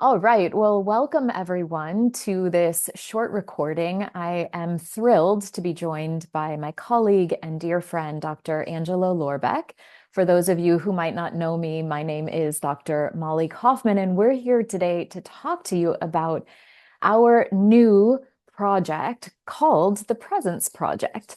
All right. Well, welcome everyone to this short recording. I am thrilled to be joined by my colleague and dear friend, Dr. Angela Lorbeck. For those of you who might not know me, my name is Dr. Molly Cofman, and we're here today to talk to you about our new project called the Presence Project.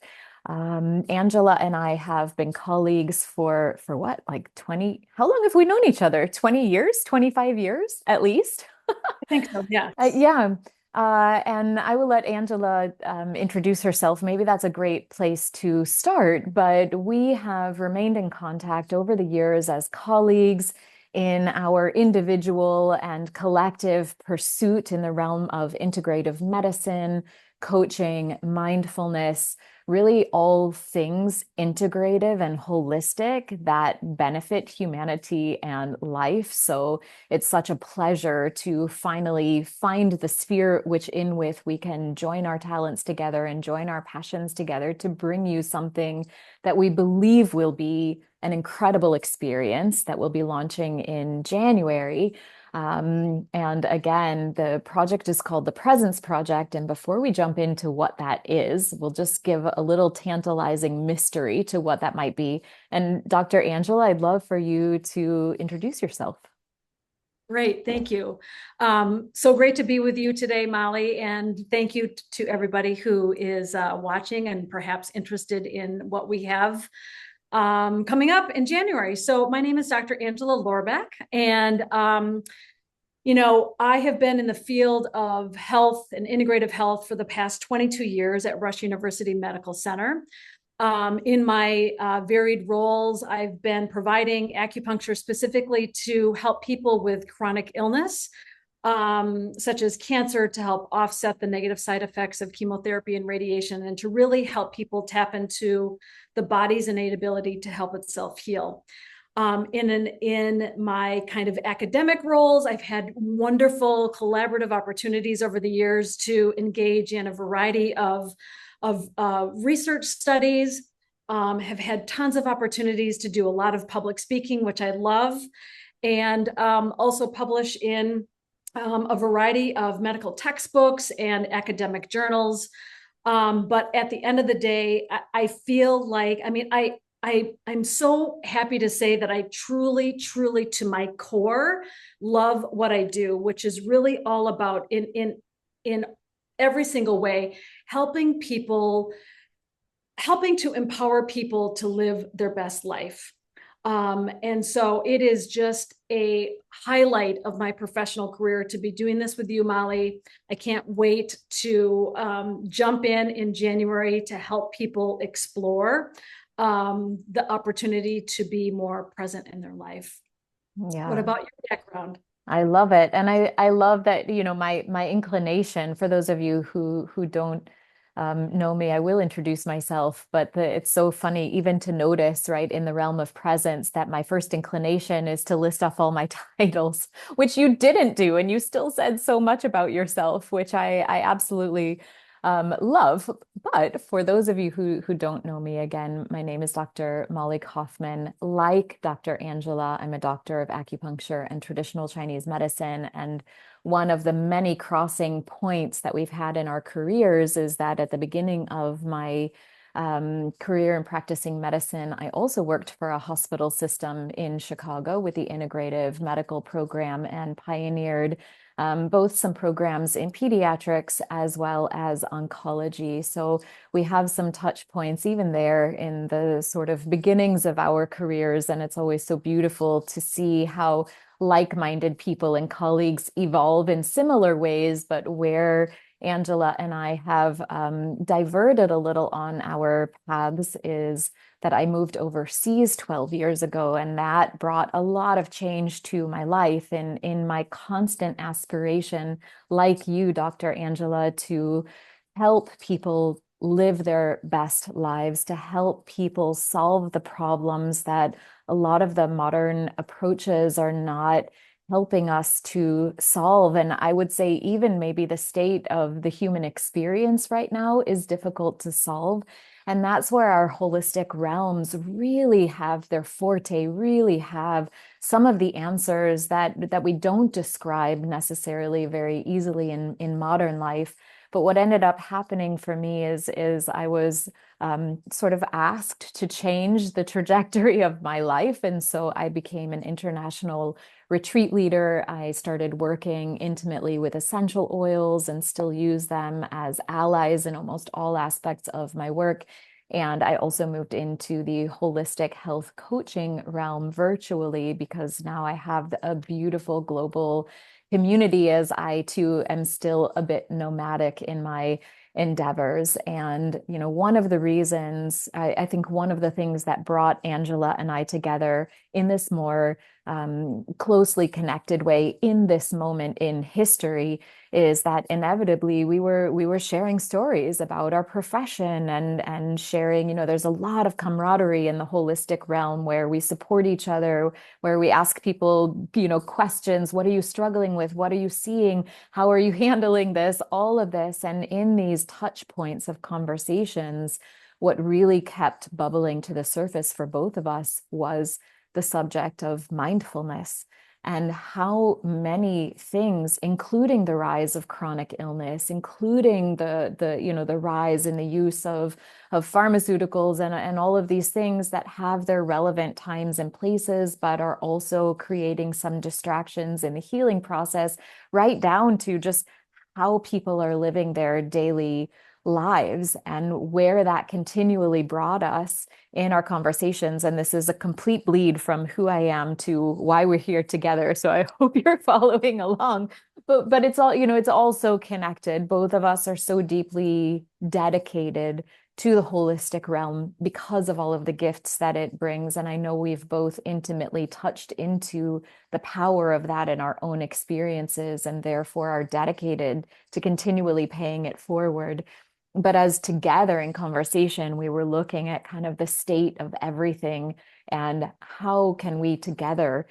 Angela and I have been colleagues for what, like 20, how long have we known each other? 20 years, 25 years at least? I think so, yes. Yeah. And I will let Angela introduce herself. Maybe that's a great place to start. But we have remained in contact over the years as colleagues in our individual and collective pursuit in the realm of integrative medicine, coaching, mindfulness, really all things integrative and holistic that benefit humanity and life. So it's such a pleasure to finally find the sphere which in with we can join our talents together and join our passions together to bring you something that we believe will be an incredible experience that we'll be launching in January. And again, the project is called the Presence Project. And before we jump into what that is, we'll just give a little tantalizing mystery to what that might be. And Dr. Angela, I'd love for you to introduce yourself. Great, thank you. So great to be with you today, Molly, and thank you to everybody who is watching and perhaps interested in what we have coming up in January. So my name is Dr. Angela Lorbeck, and I have been in the field of health and integrative health for the past 22 years at Rush University Medical Center. In my varied roles, I've been providing acupuncture specifically to help people with chronic illness, such as cancer, to help offset the negative side effects of chemotherapy and radiation, and to really help people tap into the body's innate ability to help itself heal. In my kind of academic roles, I've had wonderful collaborative opportunities over the years to engage in a variety of research studies, have had tons of opportunities to do a lot of public speaking, which I love, and also publish in a variety of medical textbooks and academic journals. But at the end of the day, I feel like, I'm so happy to say that I truly, truly, to my core, love what I do, which is really all about in every single way, helping to empower people to live their best life. And so it is just a highlight of my professional career to be doing this with you, Molly. I can't wait to jump in January to help people explore the opportunity to be more present in their life. What Yeah. about your background? I love it. And I love that, my inclination, for those of you who don't know me, I will introduce myself, but it's so funny even to notice, right, in the realm of presence, that my first inclination is to list off all my titles, which you didn't do, and you still said so much about yourself, which I absolutely love. But for those of you who don't know me, again, my name is Dr. Molly Cofman. Like Dr. Angela, I'm a doctor of acupuncture and traditional Chinese medicine. And one of the many crossing points that we've had in our careers is that at the beginning of my career in practicing medicine, I also worked for a hospital system in Chicago with the integrative medical program and pioneered both some programs in pediatrics as well as oncology. So we have some touch points even there in the sort of beginnings of our careers. And it's always so beautiful to see how like-minded people and colleagues evolve in similar ways, but where Angela and I have diverted a little on our paths is that I moved overseas 12 years ago, and that brought a lot of change to my life and in my constant aspiration, like you, Dr. Angela, to help people live their best lives, to help people solve the problems that a lot of the modern approaches are not helping us to solve. And I would say even maybe the state of the human experience right now is difficult to solve. And that's where our holistic realms really have their forte, really have some of the answers that we don't describe necessarily very easily in modern life. But what ended up happening for me is I was sort of asked to change the trajectory of my life. And so I became an international retreat leader. I started working intimately with essential oils and still use them as allies in almost all aspects of my work. And I also moved into the holistic health coaching realm virtually because now I have a beautiful global community as I too am still a bit nomadic in my endeavors. And, one of the reasons, I think one of the things that brought Angela and I together in this more closely connected way in this moment in history is that inevitably we were sharing stories about our profession and sharing, there's a lot of camaraderie in the holistic realm where we support each other, where we ask people, questions. What are you struggling with? What are you seeing? How are you handling this? All of this. And in these touch points of conversations, what really kept bubbling to the surface for both of us was the subject of mindfulness and how many things, including the rise of chronic illness, including the rise in the use of pharmaceuticals and all of these things that have their relevant times and places, but are also creating some distractions in the healing process, right down to just how people are living their daily lives and where that continually brought us in our conversations. And this is a complete bleed from who I am to why we're here together. So I hope you're following along. But it's all, it's all so connected. Both of us are so deeply dedicated to the holistic realm because of all of the gifts that it brings. And I know we've both intimately touched into the power of that in our own experiences and therefore are dedicated to continually paying it forward. But as together in conversation, we were looking at kind of the state of everything and how can we together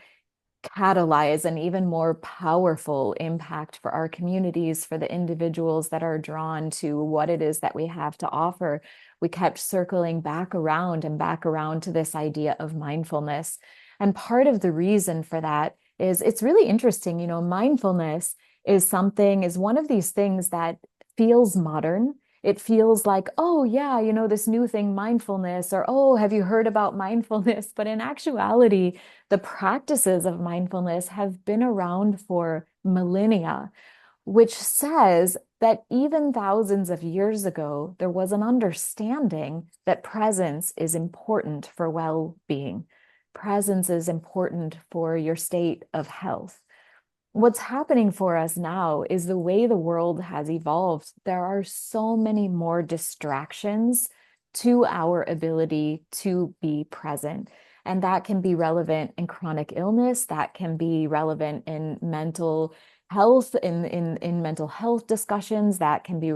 catalyze an even more powerful impact for our communities, for the individuals that are drawn to what it is that we have to offer. We kept circling back around and back around to this idea of mindfulness. And part of the reason for that is it's really interesting. Mindfulness is one of these things that feels modern. It feels like, oh, yeah, this new thing, mindfulness, or, oh, have you heard about mindfulness? But in actuality, the practices of mindfulness have been around for millennia, which says that even thousands of years ago, there was an understanding that presence is important for well-being. Presence is important for your state of health. What's happening for us now is the way the world has evolved. There are so many more distractions to our ability to be present. And that can be relevant in chronic illness, that can be relevant in mental health, in mental health discussions, that can be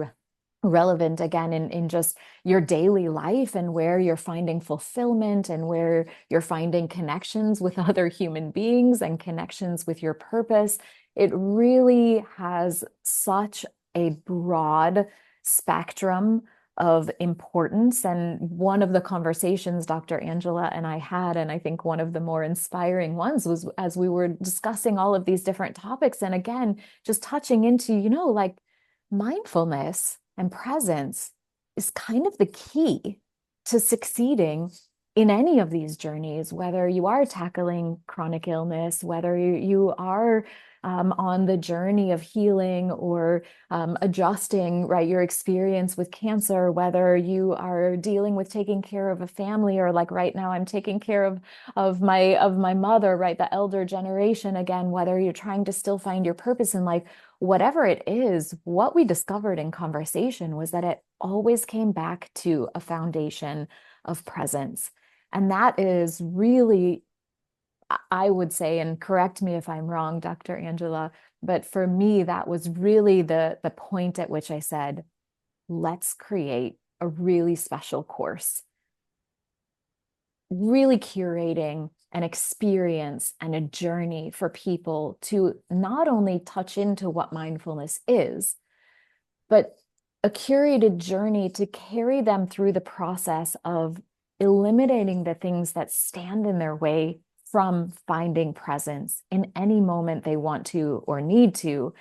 relevant again in just your daily life and where you're finding fulfillment and where you're finding connections with other human beings and connections with your purpose. It really has such a broad spectrum of importance. And one of the conversations Dr. Angela and I had, and I think one of the more inspiring ones was as we were discussing all of these different topics. And again, just touching into, like mindfulness and presence is kind of the key to succeeding in any of these journeys, whether you are tackling chronic illness, whether you are on the journey of healing or adjusting, right, your experience with cancer, whether you are dealing with taking care of a family, or like right now, I'm taking care of my mother, right, the elder generation again, whether you're trying to still find your purpose in life, whatever it is, what we discovered in conversation was that it always came back to a foundation of presence. And that is really, I would say, and correct me if I'm wrong, Dr. Angela, but for me, that was really the point at which I said, let's create a really special course really curating an experience and a journey for people to not only touch into what mindfulness is, but a curated journey to carry them through the process of eliminating the things that stand in their way from finding presence in any moment they want to or need to,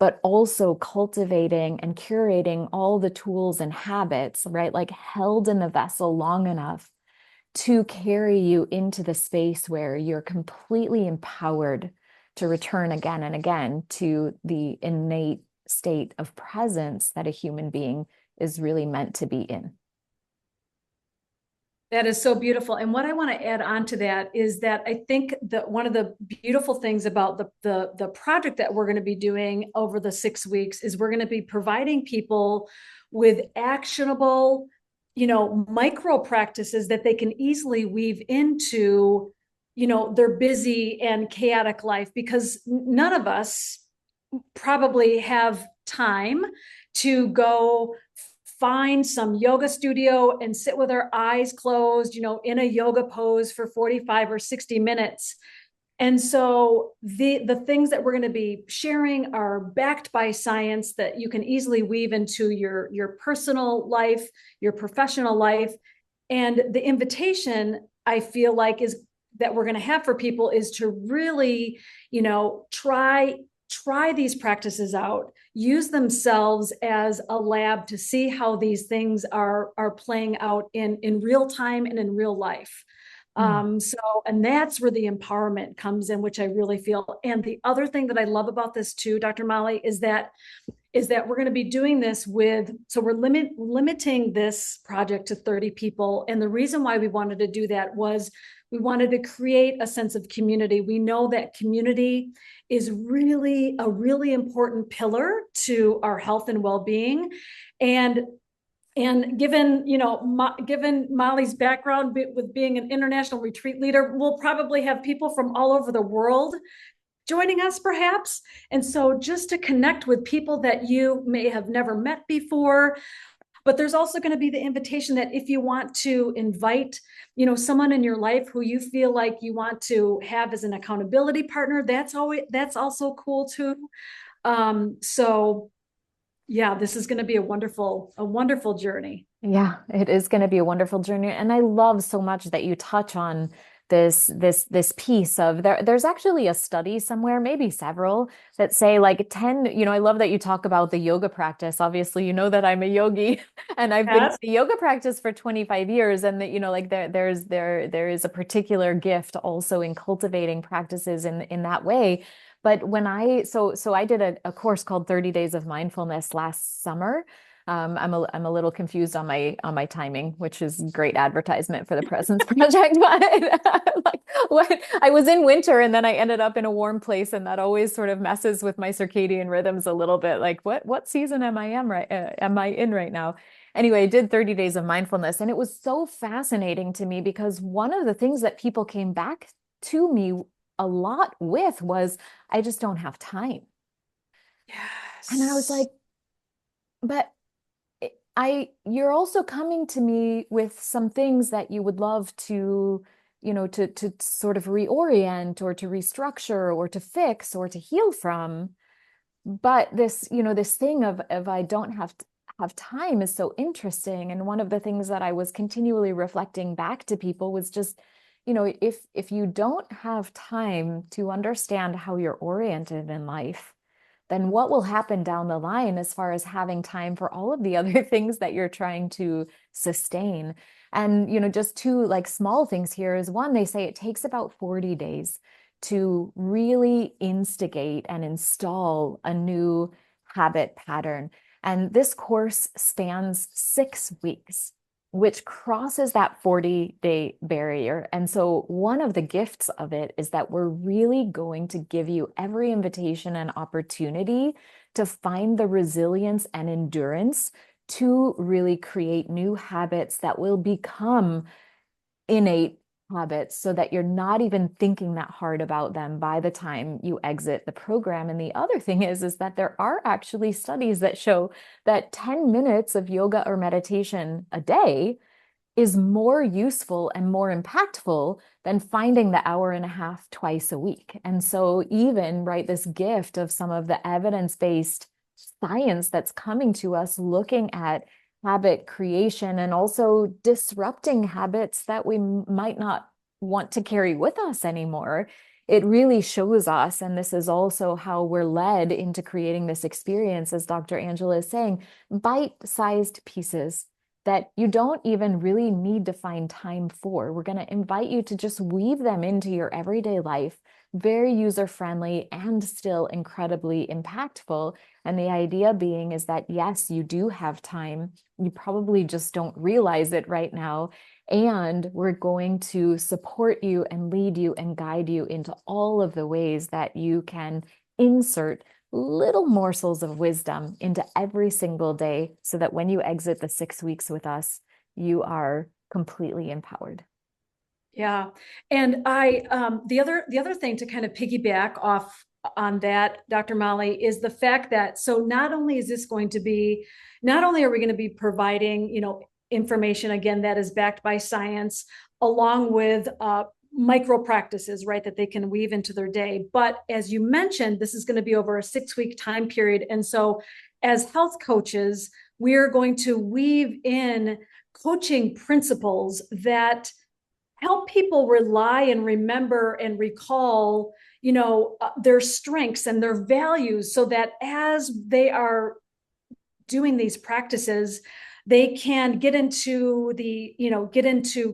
but also cultivating and curating all the tools and habits, right? Like held in the vessel long enough to carry you into the space where you're completely empowered to return again and again to the innate state of presence that a human being is really meant to be in. That is so beautiful. And what I want to add on to that is that I think that one of the beautiful things about the project that we're going to be doing over the 6 weeks is we're going to be providing people with actionable, micro practices that they can easily weave into, their busy and chaotic life, because none of us probably have time to go find some yoga studio and sit with our eyes closed, in a yoga pose for 45 or 60 minutes. And so the things that we're going to be sharing are backed by science that you can easily weave into your personal life, your professional life. And the invitation, I feel like, is that we're going to have for people is to really, try these practices out, use themselves as a lab to see how these things are playing out in real time and in real life. And that's where the empowerment comes in, which I really feel. And the other thing that I love about this too, Dr. Molly, is that we're going to be doing this so we're limiting this project to 30 people. And the reason why we wanted to do that was we wanted to create a sense of community. We know that community is really a really important pillar to our health and well-being. And given, given Molly's background with being an international retreat leader, we'll probably have people from all over the world joining us perhaps. And so just to connect with people that you may have never met before, but there's also going to be the invitation that if you want to invite, someone in your life who you feel like you want to have as an accountability partner, that's also cool too. So yeah, this is going to be a wonderful journey. Yeah, it is going to be a wonderful journey. And I love so much that you touch on this piece of there's actually a study somewhere, maybe several, that say like 10, I love that you talk about the yoga practice. Obviously, you know that I'm a yogi and I've been in Yes. the yoga practice for 25 years. And that, like there is a particular gift also in cultivating practices in that way. But when so I did a course called 30 Days of Mindfulness last summer. I'm a little confused on my timing, which is great advertisement for the Presence Project. But like what I was in winter and then I ended up in a warm place, and that always sort of messes with my circadian rhythms a little bit. Like what season am I in right now? Anyway, I did 30 Days of Mindfulness, and it was so fascinating to me because one of the things that people came back to me a lot with was, I just don't have time. And I was Yes. like, but you're also coming to me with some things that you would love to, to sort of reorient or to restructure or to fix or to heal from. But this thing of I don't have time is so interesting. And one of the things that I was continually reflecting back to people was just, if you don't have time to understand how you're oriented in life, then what will happen down the line as far as having time for all of the other things that you're trying to sustain? And, just two like small things here is, one, they say it takes about 40 days to really instigate and install a new habit pattern. And this course spans 6 weeks, which crosses that 40-day barrier. And so one of the gifts of it is that we're really going to give you every invitation and opportunity to find the resilience and endurance to really create new habits that will become innate habits, so that you're not even thinking that hard about them by the time you exit the program. And the other thing is that there are actually studies that show that 10 minutes of yoga or meditation a day is more useful and more impactful than finding the hour and a half twice a week. And so even, right, this gift of some of the evidence-based science that's coming to us looking at habit creation and also disrupting habits that we might not want to carry with us anymore. It really shows us, and this is also how we're led into creating this experience, as Dr. Angela is saying, bite-sized pieces that you don't even really need to find time for. We're going to invite you to just weave them into your everyday life, very user-friendly and still incredibly impactful. And the idea being is that, yes, you do have time. You probably just don't realize it right now. And we're going to support you and lead you and guide you into all of the ways that you can insert little morsels of wisdom into every single day so that when you exit the 6 weeks with us, you are completely empowered. Yeah. And the other thing to kind of piggyback off on that, Dr. Molly, is the fact that, so not only is this going to be, not only are we going to be providing, information again that is backed by science, along with micro practices, right, that they can weave into their day. But as you mentioned, this is going to be over a 6 week time period. And so as health coaches, we're going to weave in coaching principles that help people rely and remember and recall, their strengths and their values, so that as they are doing these practices, they can get into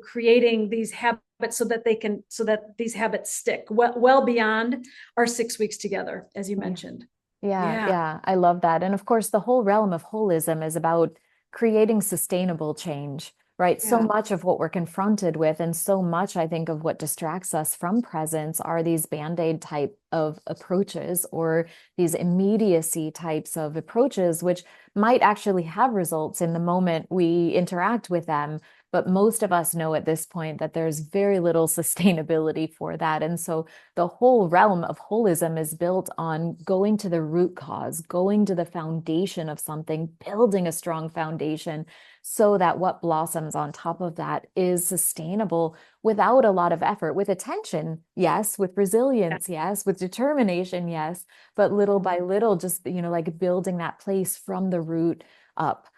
creating these habits so that these habits stick well beyond our 6 weeks together, as you Yeah. mentioned. Yeah, Yeah. yeah, I love that. And of course, the whole realm of holism is about creating sustainable change, right? So Yeah. much of what we're confronted with, and so much, I think, of what distracts us from presence are these band-aid type of approaches or these immediacy types of approaches, which might actually have results in the moment we interact with them. But most of us know at this point that there's very little sustainability for that. And so the whole realm of holism is built on going to the root cause, going to the foundation of something, building a strong foundation so that what blossoms on top of that is sustainable without a lot of effort, with attention, yes, with resilience, yes, with determination, yes, but little by little, just, like building that place from the root up.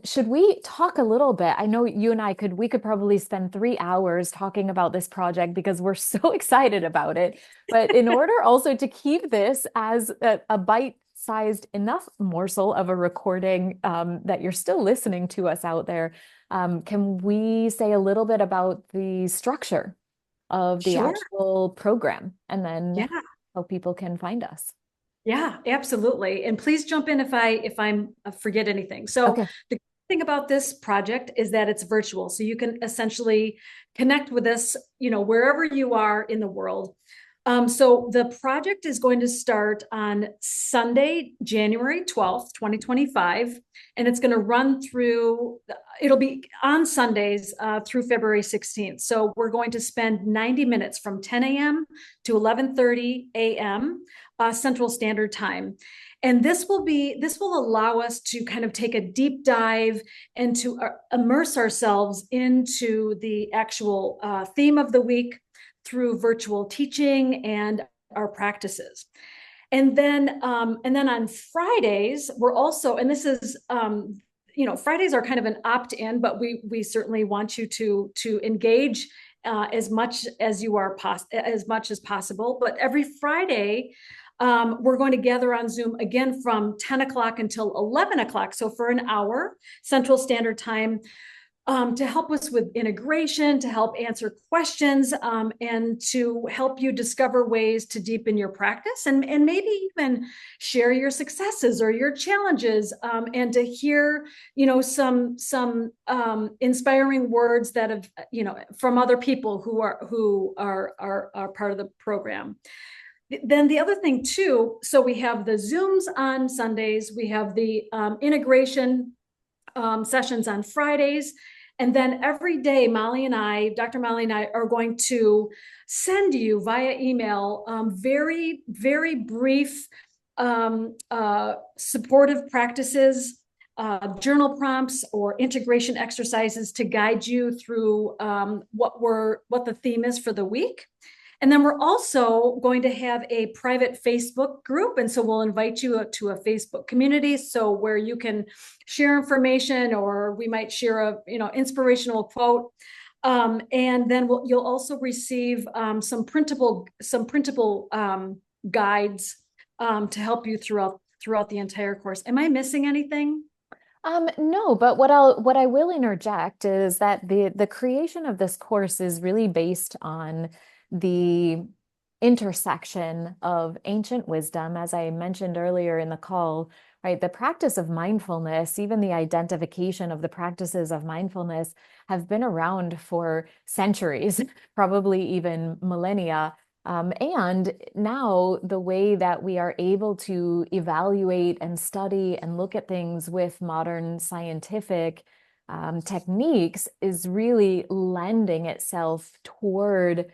Should we talk a little bit? I know you and we could probably spend 3 hours talking about this project because we're so excited about it. But in order also to keep this as a bite-sized enough morsel of a recording that you're still listening to us out there, can we say a little bit about the structure of the Sure. actual program and then Yeah. how people can find us? Yeah, absolutely. And please jump in if I'm forget anything. So Okay. the thing about this project is that it's virtual. So you can essentially connect with us, wherever you are in the world. So the project is going to start on Sunday, January 12th, 2025, and it's going to run through, it'll be on Sundays through February 16th. So we're going to spend 90 minutes from 10 a.m. to 11:30 a.m. Central Standard Time. And this will allow us to kind of take a deep dive and to immerse ourselves into the actual theme of the week through virtual teaching and our practices. And then on Fridays, we're also, and this is, Fridays are kind of an opt-in, but we certainly want you to engage as much as as much as possible. But every Friday, we're going to gather on Zoom again from 10 o'clock until 11 o'clock. So for an hour, Central Standard Time, to help us with integration, to help answer questions, and to help you discover ways to deepen your practice and maybe even share your successes or your challenges, and to hear, some inspiring words that have, from other people who are part of the program. Then the other thing too, so we have the Zooms on Sundays, we have the integration sessions on Fridays. And then every day, Dr. Molly and I are going to send you via email very, very brief supportive practices journal prompts or integration exercises to guide you through what the theme is for the week. And then we're also going to have a private Facebook group. And so we'll invite you to a Facebook community. So where you can share information, or we might share a, inspirational quote. And then you'll also receive some printable guides to help you throughout the entire course. Am I missing anything? No, but what I will interject is that the creation of this course is really based on the intersection of ancient wisdom, as I mentioned earlier in the call, right? The practice of mindfulness, even the identification of the practices of mindfulness, have been around for centuries, probably even millennia. And now the way that we are able to evaluate and study and look at things with modern scientific techniques is really lending itself toward,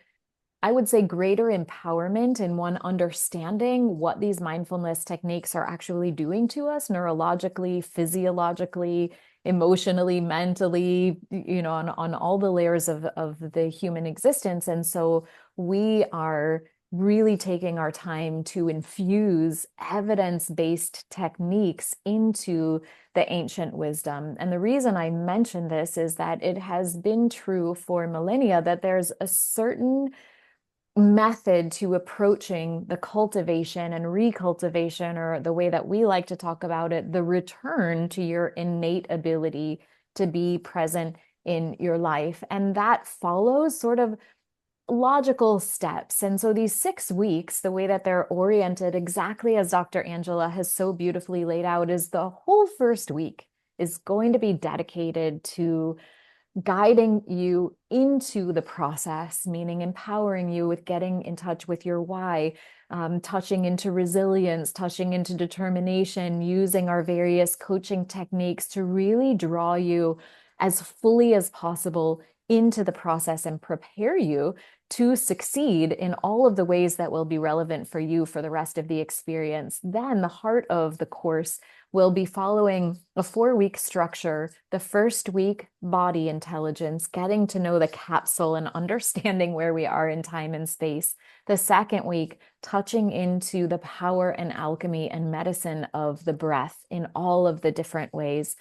I would say, greater empowerment in one understanding what these mindfulness techniques are actually doing to us neurologically, physiologically, emotionally, mentally, on all the layers of the human existence. And so we are really taking our time to infuse evidence-based techniques into the ancient wisdom. And the reason I mention this is that it has been true for millennia that there's a certain method to approaching the cultivation and recultivation, or the way that we like to talk about it, the return to your innate ability to be present in your life. And that follows sort of logical steps. And so these 6 weeks, the way that they're oriented, exactly as Dr. Angela has so beautifully laid out, is the whole first week is going to be dedicated to guiding you into the process, meaning empowering you with getting in touch with your why, touching into resilience, touching into determination, using our various coaching techniques to really draw you as fully as possible into the process and prepare you to succeed in all of the ways that will be relevant for you for the rest of the experience. Then the heart of the course will be following a 4-week structure. The first week, body intelligence, getting to know the capsule and understanding where we are in time and space. The second week, touching into the power and alchemy and medicine of the breath in all of the different ways.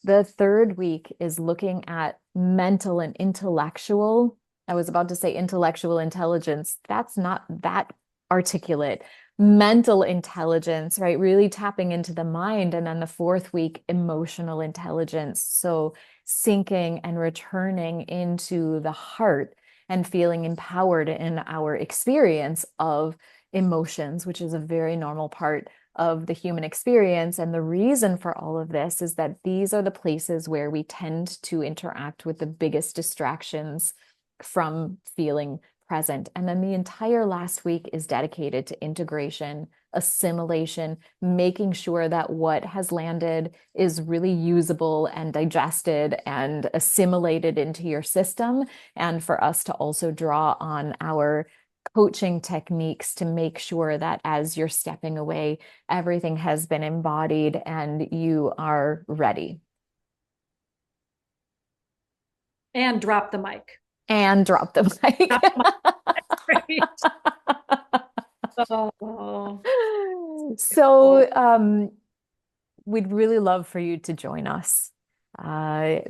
The third week is looking at mental and intellectual. I was about to say intellectual intelligence. That's not that articulate. Mental intelligence, right? Really tapping into the mind. And then the fourth week, emotional intelligence. So sinking and returning into the heart and feeling empowered in our experience of emotions, which is a very normal part of the human experience. And the reason for all of this is that these are the places where we tend to interact with the biggest distractions from feeling present. And then the entire last week is dedicated to integration, assimilation, making sure that what has landed is really usable and digested and assimilated into your system. And for us to also draw on our coaching techniques to make sure that as you're stepping away, everything has been embodied and you are ready. And drop the mic. And drop the mic. Drop the mic. Oh. So we'd really love for you to join us. I'm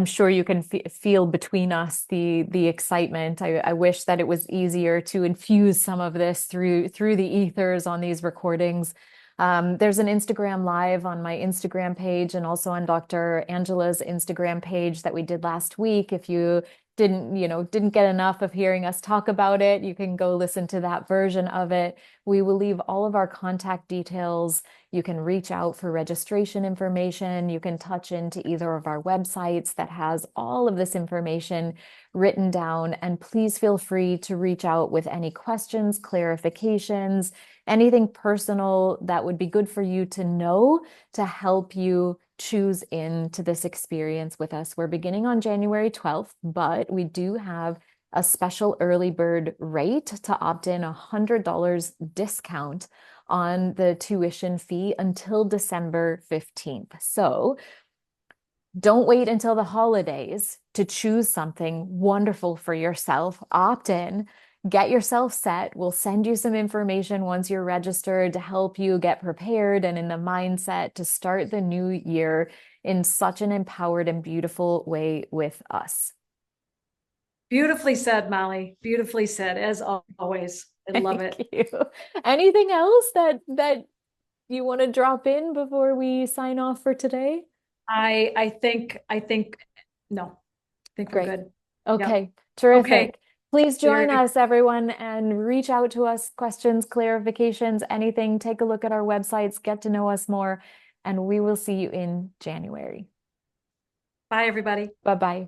sure you can feel between us the excitement. I wish that it was easier to infuse some of this through the ethers on these recordings. There's an Instagram live on my Instagram page and also on Dr. Angela's Instagram page that we did last week. If you didn't get enough of hearing us talk about it, you can go listen to that version of it. We will leave all of our contact details. You can reach out for registration information. You can touch into either of our websites that has all of this information written down. And please feel free to reach out with any questions, clarifications, anything personal that would be good for you to know to help you choose into this experience with us. We're beginning on January 12th, but we do have a special early bird rate to opt in, $100 discount on the tuition fee until December 15th. So don't wait until the holidays to choose something wonderful for yourself. Opt in, get yourself set. We'll send you some information once you're registered to help you get prepared and in the mindset to start the new year in such an empowered and beautiful way with us. Beautifully said, Molly. Beautifully said, as always. I love Thank it. you. Anything else that you want to drop in before we sign off for today? I think no, I think we're Great. good. Yep. Okay, Okay. terrific. Please join Very us, everyone, and reach out to us, questions, clarifications, anything. Take a look at our websites, get to know us more, and we will see you in January. bye, everybody. Bye-bye.